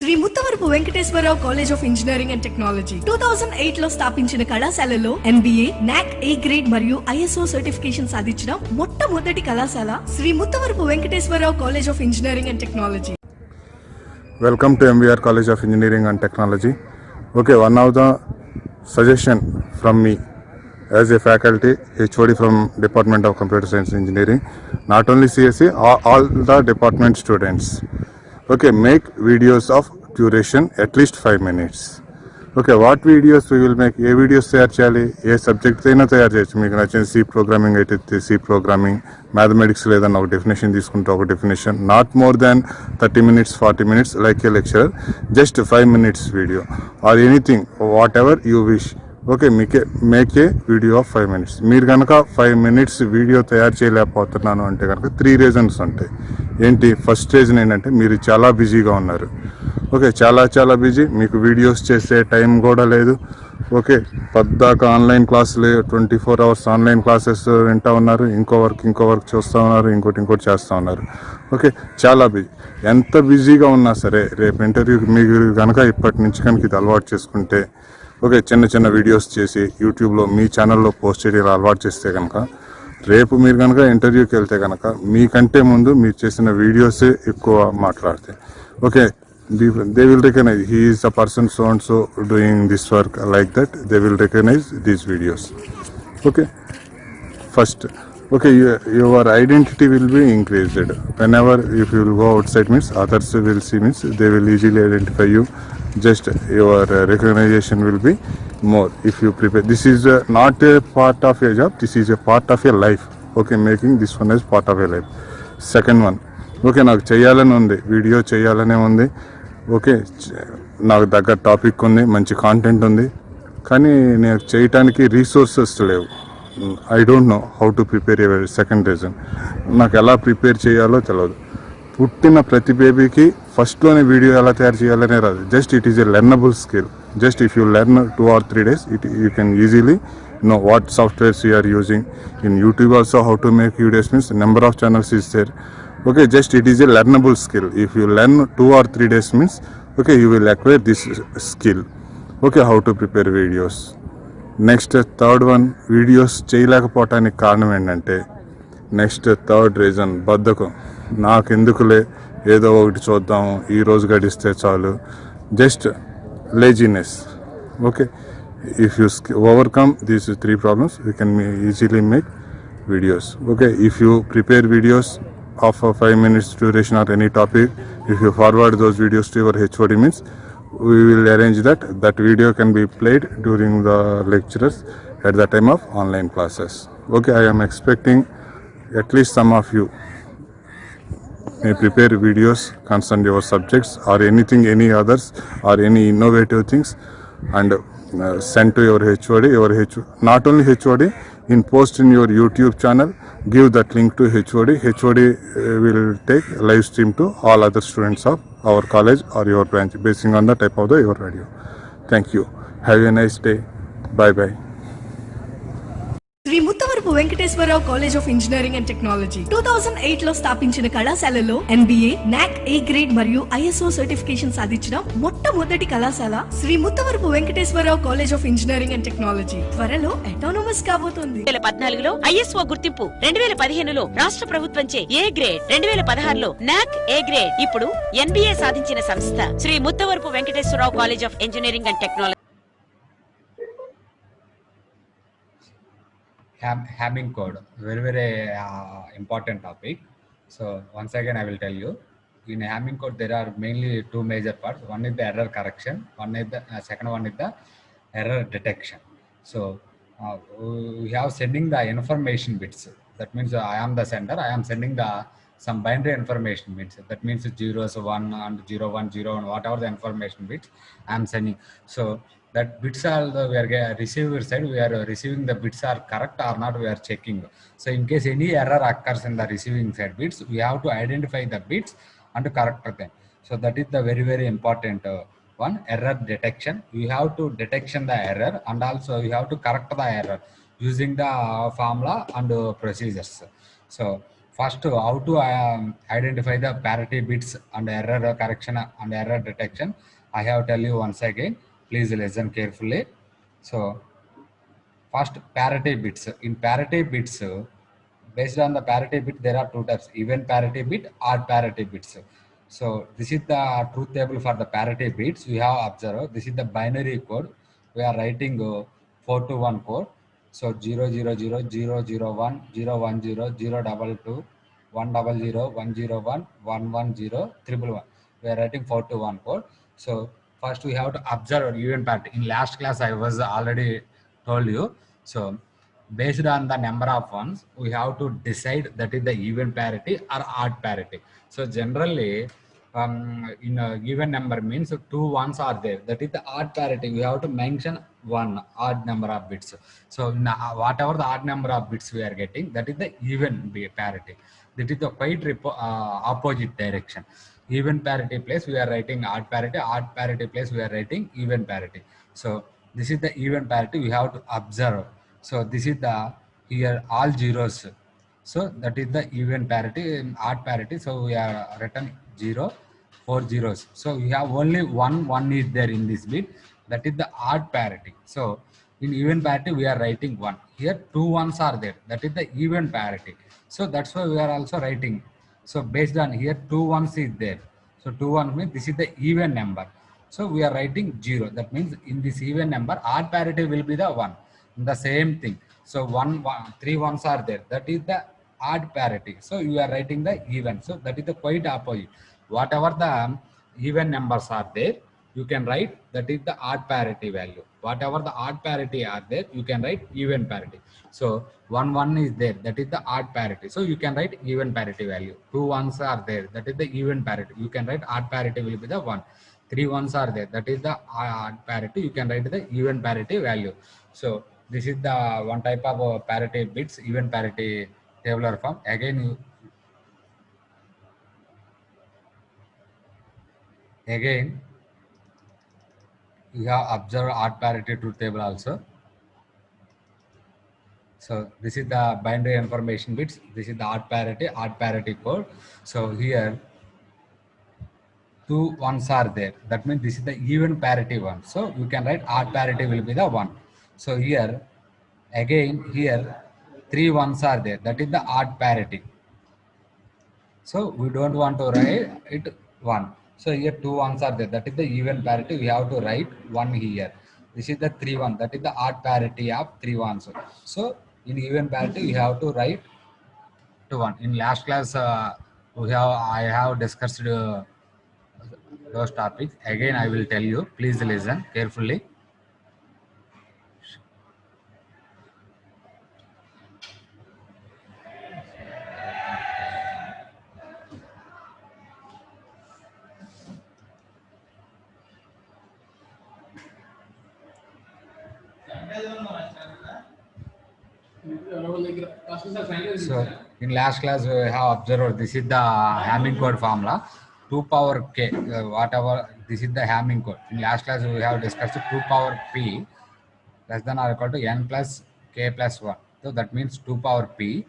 Shri Muttavarapu Venkateswararao college of engineering and technology 2008 లో స్థాపించిన కళాశాలలో MBA, NAC A గ్రేడ్ మరియు ISO సర్టిఫికేషన్ సాధించిన మొట్టమొదటి కళాశాల Shri Muttavarapu Venkateswararao college of engineering and technology. Welcome to MVR College of Engineering and Technology. Okay, one of the suggestion from me as a faculty, HOD from Department of Computer Science Engineering, not only CSE, all the department students. Okay, make videos of duration at least 5 minutes. Okay, what videos we will make? A videos తయారు చేయాలి, ఏ subject అయినా తయారు చేయొచ్చు. మీకు నచ్చిన C programming అయితే C programming, mathematics లేదన్న ఒక డెఫినేషన్ తీసుకుంటే ఒక definition, not more than 30 minutes 40 minutes like A lecturer, just 5 minutes video or anything what ever you wish. Okay, make a video of 5 minutes. మీరు కనుక 5 minutes వీడియో తయారు చేయలేకపోతున్నాను అంటే కనుక 3 reasons ఉంటాయి. ఏంటి? ఫస్ట్ రీజన్ ఏంటంటే మీరు చాలా బిజీగా ఉన్నారు. ఓకే, చాలా బిజీ, మీకు వీడియోస్ చేసే టైం కూడా లేదు. ఓకే, పద్దాక ఆన్లైన్ క్లాసులు 24 hours ఆన్లైన్ క్లాసెస్ వింటూ ఉన్నారు, ఇంకో వర్క్ చూస్తూ ఉన్నారు, ఇంకోటి చేస్తూ ఉన్నారు. ఓకే, చాలా బిజీ. ఎంత బిజీగా ఉన్నా సరే రేపు ఇంటర్వ్యూకి మీరు కనుక ఇప్పటి నుంచి కనుక ఇది అలవాటు చేసుకుంటే, ఓకే, చిన్న వీడియోస్ చేసి యూట్యూబ్లో మీ ఛానల్లో పోస్ట్ చేయడం అలవాటు చేస్తే కనుక రేపు మీరు కనుక ఇంటర్వ్యూకి వెళ్తే కనుక మీకంటే ముందు మీరు చేసిన వీడియోసే ఎక్కువ మాట్లాడతాయి. Okay, they will recognize he is a person so and so doing this work, like that they will recognize these videos. Okay, first, okay, your identity will be increased whenever if you will go outside means others will see means they will easily identify you. Just your recognition will be more if you prepare. This is not a part of your job, this is a part of your life. Okay, making this one as part of your life. Second one, okay, నాకు చేయాలని ఉంది, video చేయాలనే ఉంది. Okay, నాకు దగ్గర topic ఉంది, మంచి content ఉంది, కానీ నేను చేయటానికి రీసోర్సెస్ లేవు. I don't know how to prepare. Second reason, నాకు ఎలా ప్రిపేర్ చేయాలో తెలియదు. పుట్టిన ప్రతి బేబీకి ఫస్ట్లోనే వీడియో ఎలా తయారు చేయాలనే రాదు. Just it is a learnable skill. Just if you learn 2 or 3 days, you can easily know what softwares you are using. In YouTube also how to make videos means number of channels is there. Okay, just it is a learnable skill. If you learn 2 or 3 days means, okay, you will acquire this skill. Okay, how to prepare videos. Next, third one, videos చేయలేకపోవటానికి కారణం ఏంటంటే, next third reason బద్ధకం. నాకెందుకులే, ఏదో ఒకటి చూద్దాం, ఈరోజు గడిస్తే చాలు, just laziness. Okay, if you overcome these 3 problems, you can easily make videos. Okay, if you prepare videos of a 5 minutes duration or any topic, if you forward those videos to your HOD means we will arrange that video can be played during the lectures at the time of online classes. Okay, I am expecting at least some of you may prepare videos concern your subjects or anything, any others or any innovative things, and send to your HOD. Not only HOD, in post in your YouTube channel, give that link to HOD. HOD will take live stream to all other students of our college or your branch basing on the type of your video. Thank you. Have a nice day. Bye. Shri Muttavarapu Venkateswararao college of engineering and technology 2008 లో స్థాపించిన కళాశాలలో MBA, NAC A grade మరియు ISO certification సాధించిన మొట్టమొదటి కళాశాల Shri Muttavarapu Venkateswararao college of engineering and technology త్వరలో autonomous కాబోతోంది. 2014లో ISO గుర్తింపు, 2015లో రాష్ట్ర ప్రభుత్వంచే A గ్రేడ్, 2016లో NAC A గ్రేడ్, ఇప్పుడు NBA సాధించిన సంస్థ Shri Muttavarapu Venkateswararao college of engineering and technology. Hamming code, very important topic. So once again I will tell you, in Hamming code there are mainly 2 major parts. One is the error correction, second one is the error detection. So we have sending the information bits. That means I am the sender, I am sending some binary information bits. That means 0s 1 and 01 whatever the information bits I am sending. So that bits are we are receiver side, we are receiving the bits are correct or not, we are checking. So in case any error occurs in the receiving side bits, we have to identify the bits and correct them. So that is the very important one, error detection. You have to detection the error and also you have to correct the error using the formula and procedures. So first how to identify the parity bits and error correction and error detection. I have tell you once again, please listen carefully. So first, parity bits. In parity bits, based on the parity bit, there are two types: even parity bit, odd parity bits. So this is the truth table for the parity bits. We have observed this is the binary code. We are writing 4 to 1 code. So 0 0 0 0 0 1 0 1 0 0 2 2 1 0 0 1 0 1 1 1 0 triple 1. We are writing 4 to 1 code. So first we have to observe even parity. In last class I was already told you. So based on the number of ones, we have to decide that is the even parity or odd parity. So generally, in a given number means two ones are there. That is the odd parity. We have to mention one odd number of bits. So whatever the odd number of bits we are getting, that is the even parity. That is the quite opposite direction. Even parity place we are writing odd parity place we are writing even parity. So this is the even parity we have to observe. So this is the here all zeros. So that is the even parity in odd parity. So we are written 0, 4 zeros. So we have only one is there in this bit. That is the odd parity. So in even parity we are writing 1. Here two ones are there. That is the even parity. So that's why we are also writing. So based on here two ones is there. So 2 1 means this is the even number. So we are writing 0. That means in this even number, odd parity will be the 1. The same thing. So 3 ones are there. That is the odd parity. So you are writing the even. So that is the quite opposite. Whatever the even numbers are there, you can write that is the odd parity value. Whatever the odd parity are there, you can write even parity. So 1 1 is there. That is the odd parity. So you can write even parity value. 2 ones are there. That is the even parity. You can write odd parity will be the 1. 3 ones are there. That is the odd parity. You can write the even parity value. So this is the one type of parity bits, even parity tabular form. Again you have observed odd parity truth table also. So this is the binary information bits. This is the odd parity code. So here two ones are there. That means this is the even parity one. So you can write odd parity will be the 1. So here again here 3 ones are there. That is the odd parity. So we don't want to write it 1. So here 2 ones are there. That is the even parity. We have to write 1 here. This is the 3 1. That is the odd parity of 3 ones. So in even parity we have to write to 1. In last class I have discussed those topics. Again I will tell you. Please listen carefully. So in last class we have observed this is the Hamming code formula 2 power k whatever this is the Hamming code. In last class we have discussed 2 power p less than or equal to n plus k plus 1. So that means 2 power p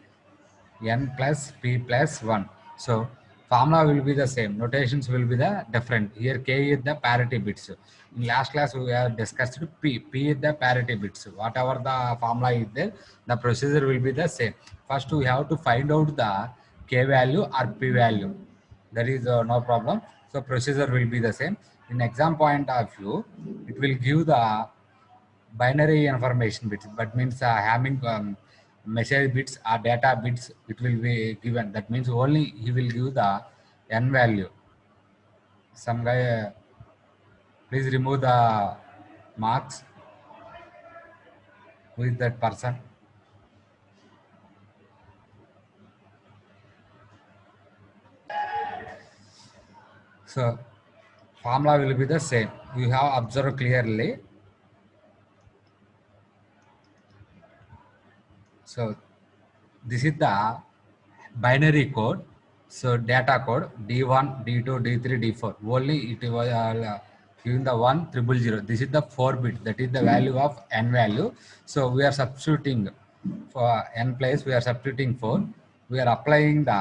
n plus p plus 1. So formula will be the same, notations will be the different. Here k is the parity bits. In last class we have discussed p is the parity bits. Whatever the formula is there, the procedure will be the same. First we have to find out the k value or p value. There is no problem. So procedure will be the same. In exam point of view, it will give the binary information bits, but means Hamming message bits or data bits, it will be given. That means only he will give the n value. Some guy, please remove the marks. Who is that person? So formula will be the same. You have observed clearly. So this is the binary code. So data code D1, D2, D3, D4. Only it was giving the 1 0 0. This is the 4 bit. That is the value of n value. So we are substituting for n place. We are substituting 4. we are applying the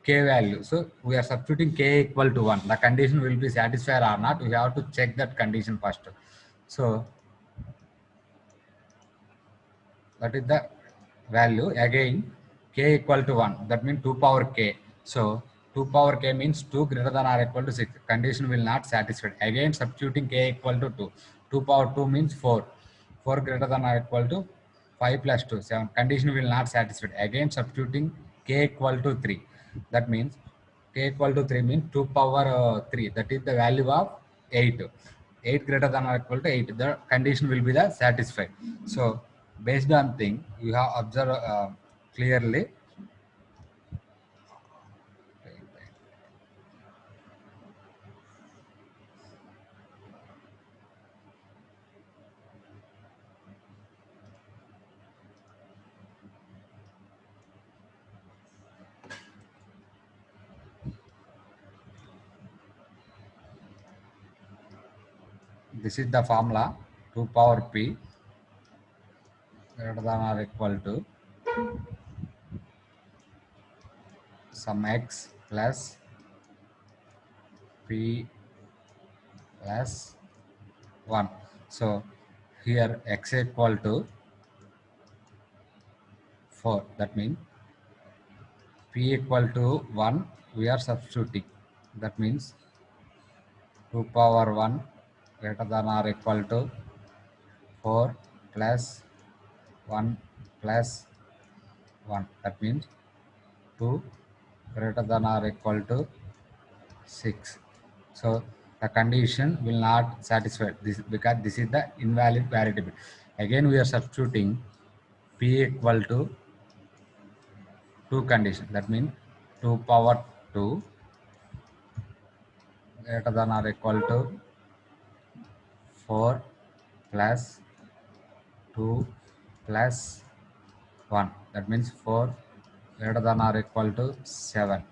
k value. So we are substituting k equal to 1. The condition will be satisfied or not. We have to check that condition first. So that is the value. Again, k equal to 1. That means 2 power k. So 2 power k means 2 greater than or equal to 6. Condition will not satisfy. Again, substituting k equal to 2. 2 power 2 means 4. 4 greater than or equal to 5 plus 2, 7. Condition will not satisfy. Again, substituting k equal to 3. That means k equal to 3 means 2 power 3. That is the value of 8. 8 greater than or equal to 8. The condition will be the satisfied. So based on thing, you have observed clearly. This is the formula. 2 power p greater than or equal to some x plus p plus 1. So here x equal to 4. That means p equal to 1. We are substituting. That means 2 power 1 greater than or equal to 4 plus 1 plus 1. That means 2 greater than or equal to 6. So the condition will not satisfy this because this is the invalid variable. Again, we are substituting p equal to 2 condition. That means 2 power 2 greater than or equal to 4 plus 2 plus 1. That means 4 greater than or equal to 7.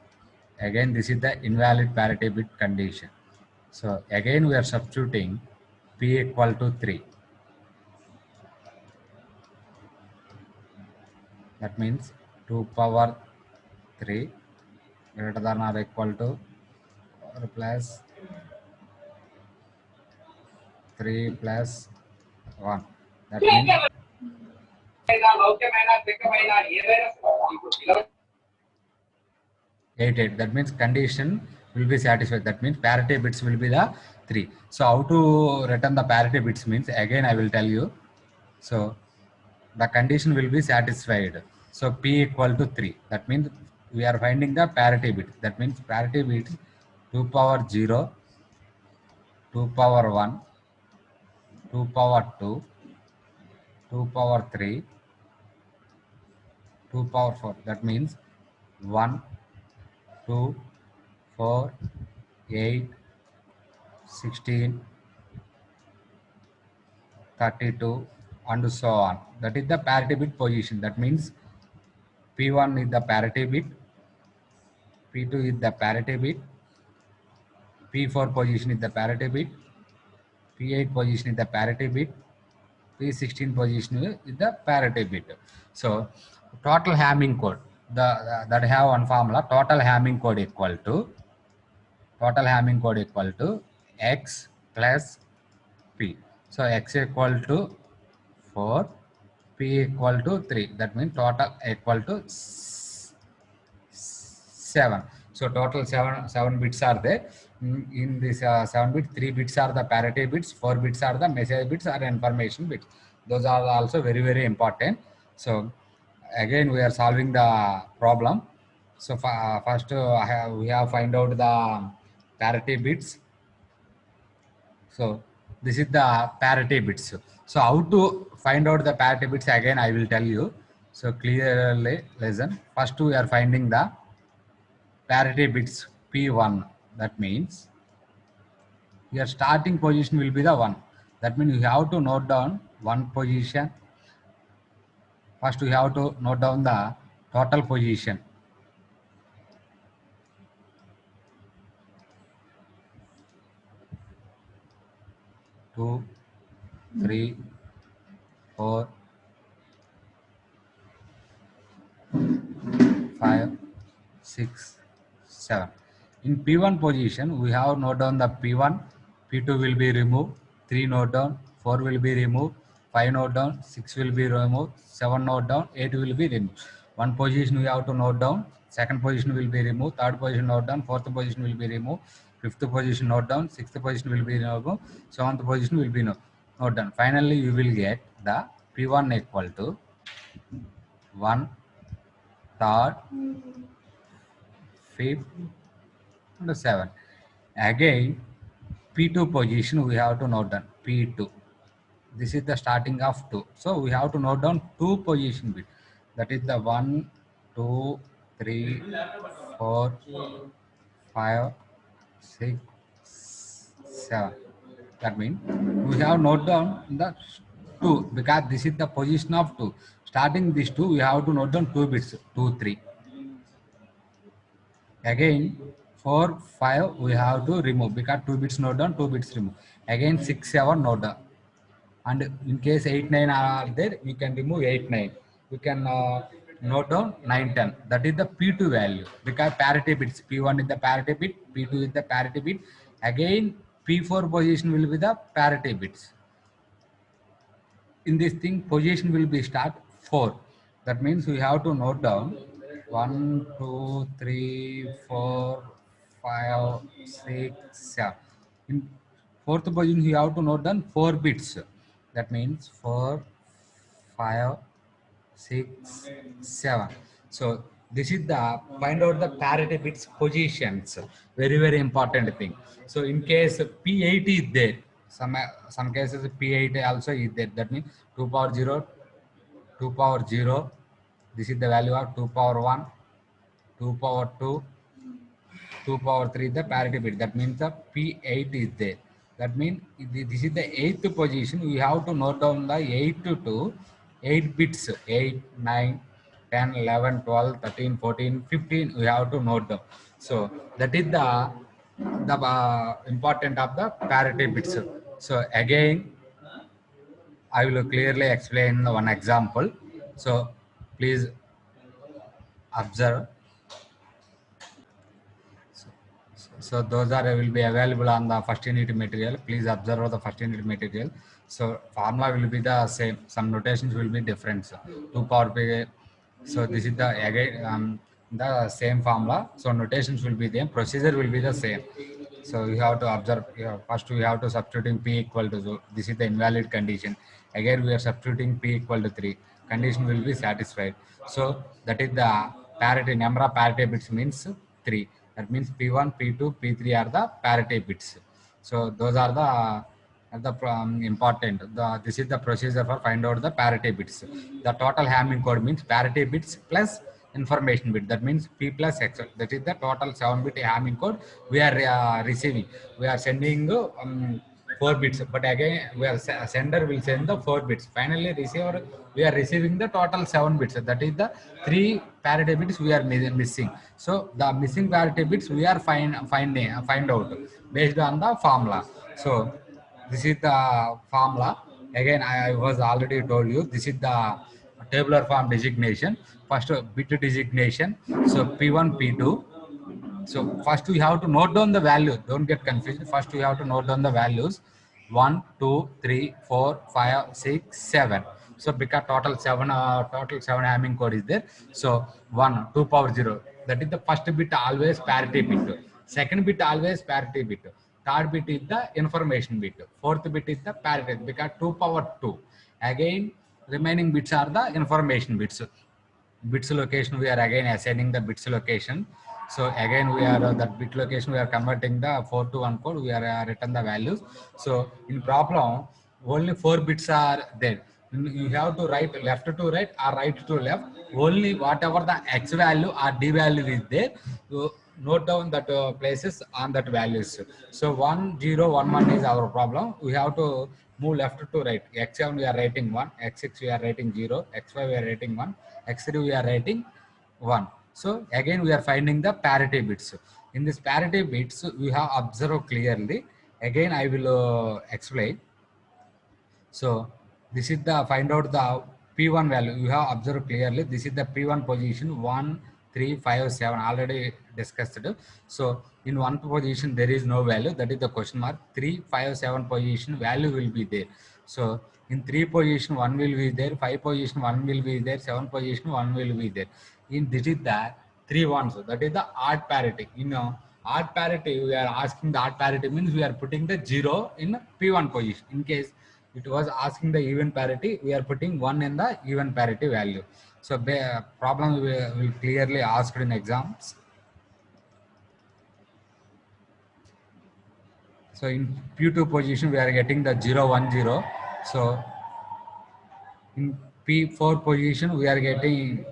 Again, this is the invalid parity bit condition. So again, we are substituting p equal to 3. That means 2 power 3 greater than or equal to 4 plus 3 plus 1. That means 8. That means condition will be satisfied. That means parity bits will be the 3. So how to return the parity bits means, again I will tell you. So the condition will be satisfied. So p equal to 3. That means we are finding the parity bit. That means parity bits 2 power 0, 2 power 1, 2 power 2, 2 power 3, 2 power 4. That means 1, 2, 4, 8, 16, 32, and so on. That is the parity bit position. That means P1 is the parity bit, P2 is the parity bit, P4 position is the parity bit, P8 position is the parity bit, P16 position is the parity bit. So total Hamming code, that have one formula. Total Hamming code equal to x plus p. So x equal to 4, p equal to 3. That means total equal to 7. So total 7 bits are there. In this 7 bits, 3 bits are the parity bits, 4 bits are the message bits or information bits. Those are also very, very important. So again, we are solving the problem. So first we have find out the parity bits. So this is the parity bits. So how to find out the parity bits, again I will tell you. So clearly listen. First we are finding the parity bits P1. That means your starting position will be the 1. That means you have to note down 1 position. First we have to note down the total position. Two, 3, 4, 5, 6, 7. In P1 position, we have note down the P1, P2 will be removed, 3 note down, 4 will be removed, 5 note down, 6 will be removed, 7 note down, 8 will be removed. One position we have to note down, second position will be removed, third position note down, fourth position will be removed, fifth position note down, sixth position will be removed, seventh position will be note down. Finally, you will get the P1 equal to 1, third, fifth, and 7. Again, P2 position we have to note down P2. This is the starting of 2. So we have to note down 2 position bit. That is the 1, 2, 3, 4, 5, 6, 7. That means we have note down the 2 because this is the position of 2. Starting this 2, we have to note down 2 bits 2, 3. Again 4, 5 we have to remove because 2 bits note down, 2 bits remove. Again 6, 7 note down. And in case 8, 9 are there, you can remove 8, 9. You can note down 9, 10. That is the P2 value because parity bits. P1 is the parity bit, P2 is the parity bit. Again, P4 position will be the parity bits. In this thing, position will be start 4. That means we have to note down 1, 2, 3, 4, 5, 6, 7. In fourth position, you have to note down 4 bits. That means 4, 5, 6, 7. So this is the find out the parity bits positions. Very, very important thing. So in case P8 is there, some cases P8 also is there. That means 2 power 0, 2 power 0. This is the value of 2 power 1, 2 power 2, 2 power 3 the parity bit. That means the P8 is there. That means this is the 8th position. We have to note down the 8 to 8 bits. 8, 9, 10, 11, 12, 13, 14, 15. We have to note down. So that is the important of the parity bits. So again, I will clearly explain one example. So please observe. So those are will be available on the first unit material. Please observe the first unit material. So formula will be the same. Some notations will be different. So 2 power p. So this is the again the same formula. So notations will be there. Procedure will be the same. So you have to observe. First we have to substituting p equal to 0. This is the invalid condition. Again we are substituting p equal to 3. Condition will be satisfied. So that is the parity number of parity bits means 3. That means P1, P2, P3 are the parity bits. So those are the important. This is the procedure for find out the parity bits. The total Hamming code means parity bits plus information bit. That means P plus X. That is the total 7-bit Hamming code we are receiving. We are sending 4 bits, but again we are sender will send the 4 bits. Finally receiver we are receiving the total 7 bits. That is the 3 parity bits we are missing. So the missing parity bits we are find out based on the formula. So this is the formula. Again I was already told you this is the tabular form designation. First bit designation. So P1, P2. So first we have to note down the value. Don't get confused. First we have to note down the values. 1, 2, 3, 4, 5, 6, 7. So because total 7 Hamming code is there. So 1, 2 power 0. That is the first bit always parity bit. Second bit always parity bit. Third bit is the information bit. Fourth bit is the parity because 2 power 2. Again remaining bits are the information bits. Bits location we are again assigning the bits location. So again we are that bit location we are converting the 4 to 1 code. We are written the values. So in problem only 4 bits are there. You have to write left to right or right to left. Only whatever the X value or D value is there, you note down that places on that values. So 1, 0, 1, 1 is our problem. We have to move left to right. X7 we are writing 1, X6 we are writing 0, X5 we are writing 1, X3 we are writing 1. So again we are finding the parity bits. In this parity bits we have observed clearly. Again I will explain. So this is the find out the P1 value. You have observed clearly. This is the P1 position 1, 3, 5, 7 already discussed. So in one position there is no value, that is the question mark. 3, 5, 7 position value will be there. So in 3 position 1 will be there, 5 position 1 will be there, 7 position 1 will be there. In this is the 3 ones, that is the odd parity. In odd parity, we are asking the odd parity means we are putting the 0 in P1 position. In case it was asking the even parity, we are putting 1 in the even parity value. So the problem will clearly asked in exams. So in P2 position, we are getting the 0, 1, 0. So in P4 position, we are getting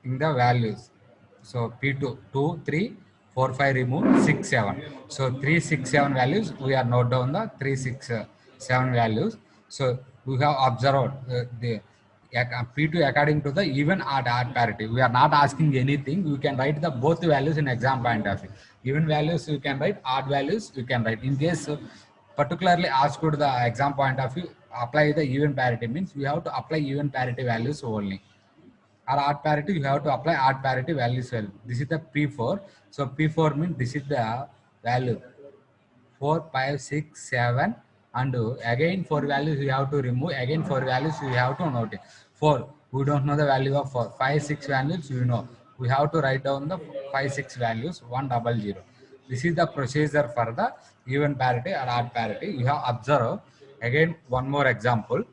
in the values. So P2, 2, 3, 4, 5 remove, 6, 7. So 3, 6, 7 values, we are note down the 3, 6, 7 values. So we have observed the P2 according to the even odd parity. We are not asking anything. You can write the both values in exam point of view. Even values you can write, odd values you can write. In case particularly asked to the exam point of view, apply the even parity means we have to apply even parity values only. Or odd parity, you have to apply odd parity values well. This is the P4. So P4 means this is the value 4, 5, 6, 7, and again 4 values you have to remove. Again 4 values you have to note it. 4, we don't know the value of 4. 5, 6 values you know. We have to write down the 5, 6 values 100. This is the procedure for the even parity or odd parity. You have observed. Again one more example.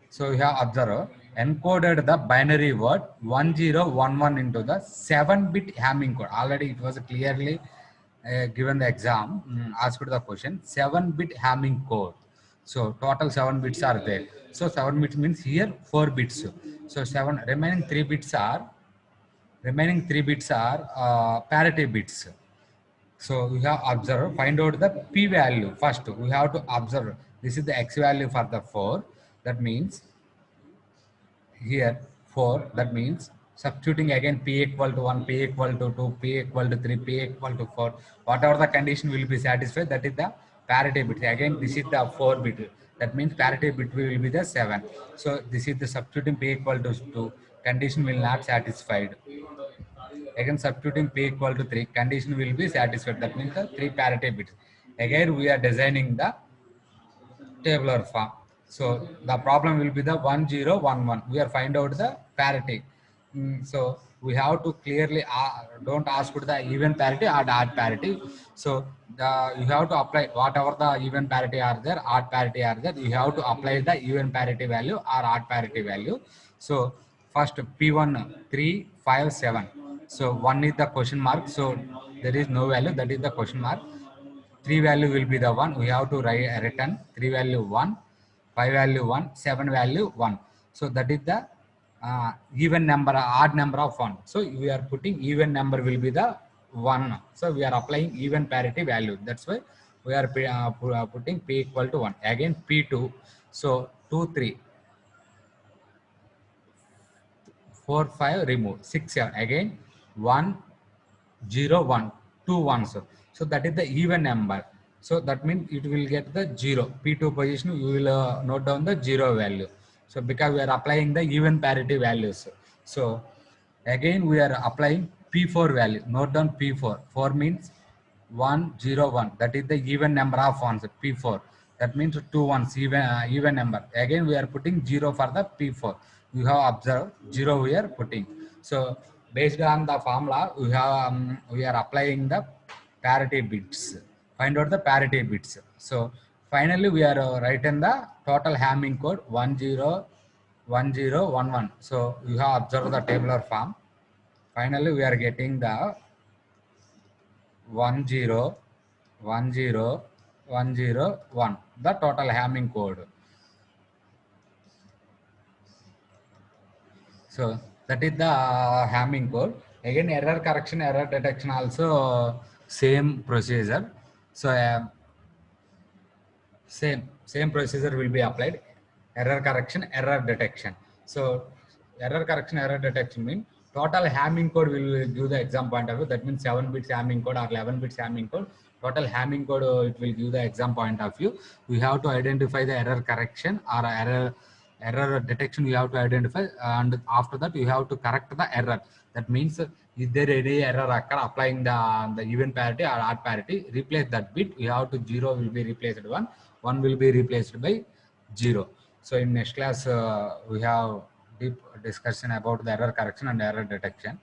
So you have observed, encoded the binary word 1011 into the 7-bit Hamming code. Already it was clearly given the exam, asked the question, 7-bit Hamming code. So total 7 bits are there. So 7 bits means here 4 bits. So remaining 3 bits are parity bits. So we have observed, find out the p value first. We have to observe this is the x value for the 4. That means here 4. That means substituting again p equal to 1, p equal to 2, p equal to 3, p equal to 4. Whatever the condition will be satisfied, that is the parity bit. Again, this is the 4 bit. That means parity bit will be the 7. So this is the substituting p equal to 2. Condition will not satisfied. Again substituting p equal to 3, condition will be satisfied. That means the 3 parity bits. Again we are designing the tabular form. So the problem will be the 1011. We are find out the parity. So we have to clearly don't ask for the even parity or the odd parity. So you have to apply whatever the even parity are there, odd parity are there. You have to apply the even parity value or odd parity value. So first P1 3, 5, 7. So 1 is the question mark. So there is no value. That is the question mark. 3 value will be the 1. We have to write return 3 value 1, 5 value 1, 7 value 1. So that is the even number, odd number of 1. So we are putting even number will be the 1. So we are applying even parity value. That's why we are putting p equal to 1. Again P2. So 2, 3, 4, 5 remove, 6, 7. Again 1, 0, 1, 2 ones. So that is the even number. So that means it will get the 0. P2 position, we will note down the 0 value. So because we are applying the even parity values. So again we are applying P4 value. Note down P4. 4 means 1, 0, 1. That is the even number of ones. P4. That means 2 ones, even number. Again we are putting 0 for the P4. You have observed 0 we are putting. So based on the formula, we are applying the parity bits. Find out the parity bits. So finally we are writing the total Hamming code 101011. So you have observed the tabular form. Finally we are getting the 101011, the total Hamming code. So that is the Hamming code. Again error correction, error detection also same procedure. So same procedure will be applied. Error correction, error detection. So error correction, error detection means total Hamming code will give the exam point of view. That means 7 bits Hamming code or 11 bits Hamming code. Total Hamming code it will give the exam point of view. We have to identify the error correction or error error detection you have to identify, and after that you have to correct the error. That means is there any error occur applying the even parity or odd parity, replace that bit. You have to 0 will be replaced 1 will be replaced by 0. So in next class we have deep discussion about the error correction and error detection.